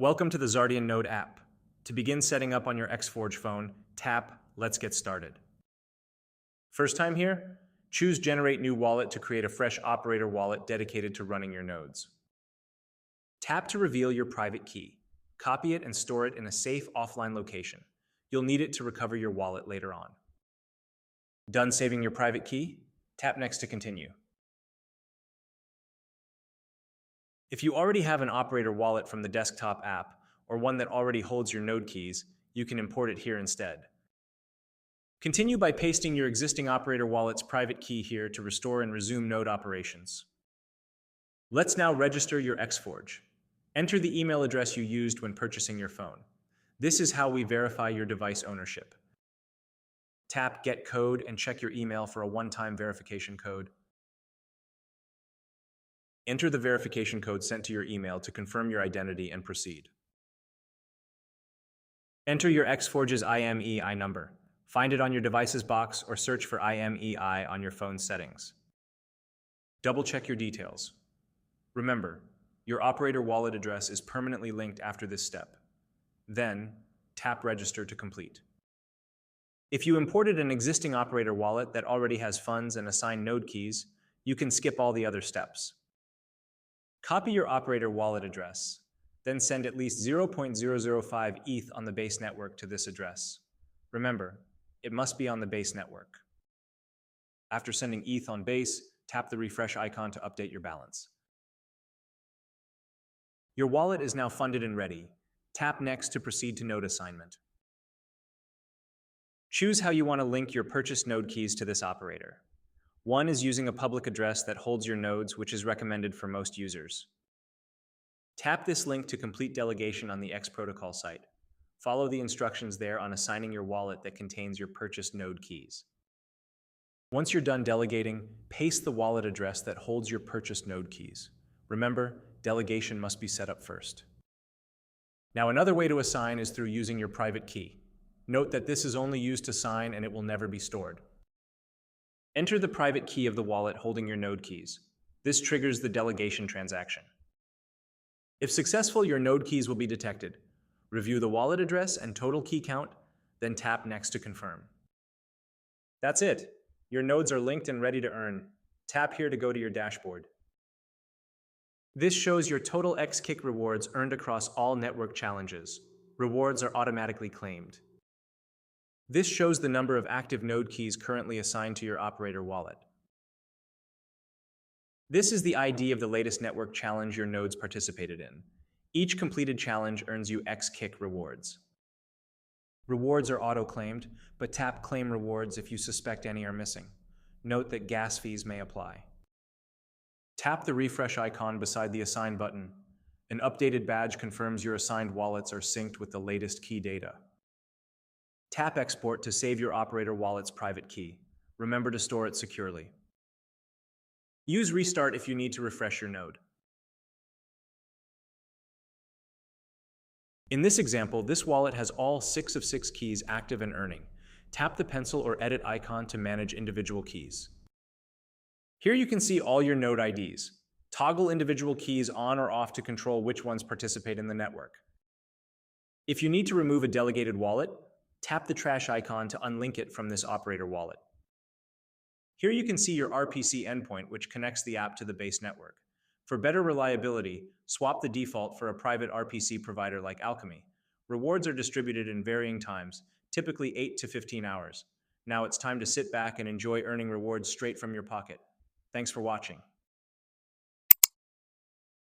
Welcome to the Xardian Node app. To begin setting up on your XForge phone, tap Let's Get Started. First time here? Choose Generate New Wallet to create a fresh operator wallet dedicated to running your nodes. Tap to reveal your private key. Copy it and store it in a safe offline location. You'll need it to recover your wallet later on. Done saving your private key? Tap Next to continue. If you already have an operator wallet from the desktop app or one that already holds your node keys, you can import it here instead. Continue by pasting your existing operator wallet's private key here to restore and resume node operations. Let's now register your XForge. Enter the email address you used when purchasing your phone. This is how we verify your device ownership. Tap Get Code and check your email for a one-time verification code. Enter the verification code sent to your email to confirm your identity and proceed. Enter your XForge's IMEI number. Find it on your device's box or search for IMEI on your phone's settings. Double-check your details. Remember, your operator wallet address is permanently linked after this step. Then, tap Register to complete. If you imported an existing operator wallet that already has funds and assigned node keys, you can skip all the other steps. Copy your operator wallet address, then send at least 0.005 ETH on the base network to this address. Remember, it must be on the base network. After sending ETH on base, tap the refresh icon to update your balance. Your wallet is now funded and ready. Tap Next to proceed to node assignment. Choose how you want to link your purchased node keys to this operator. One is using a public address that holds your nodes, which is recommended for most users. Tap this link to complete delegation on the X protocol site. Follow the instructions there on assigning your wallet that contains your purchased node keys. Once you're done delegating, paste the wallet address that holds your purchased node keys. Remember, delegation must be set up first. Now, another way to assign is through using your private key. Note that this is only used to sign and it will never be stored. Enter the private key of the wallet holding your node keys. This triggers the delegation transaction. If successful, your node keys will be detected. Review the wallet address and total key count, then tap Next to confirm. That's it. Your nodes are linked and ready to earn. Tap here to go to your dashboard. This shows your total XKick rewards earned across all network challenges. Rewards are automatically claimed. This shows the number of active node keys currently assigned to your operator wallet. This is the ID of the latest network challenge your nodes participated in. Each completed challenge earns you XKick rewards. Rewards are auto-claimed, but tap Claim Rewards if you suspect any are missing. Note that gas fees may apply. Tap the refresh icon beside the Assign button. An updated badge confirms your assigned wallets are synced with the latest key data. Tap Export to save your operator wallet's private key. Remember to store it securely. Use Restart if you need to refresh your node. In this example, this wallet has all 6 of 6 keys active and earning. Tap the pencil or edit icon to manage individual keys. Here you can see all your node IDs. Toggle individual keys on or off to control which ones participate in the network. If you need to remove a delegated wallet, tap the trash icon to unlink it from this operator wallet. Here you can see your RPC endpoint, which connects the app to the base network. For better reliability, swap the default for a private RPC provider like Alchemy. Rewards are distributed in varying times, typically 8 to 15 hours. Now it's time to sit back and enjoy earning rewards straight from your pocket. Thanks for watching.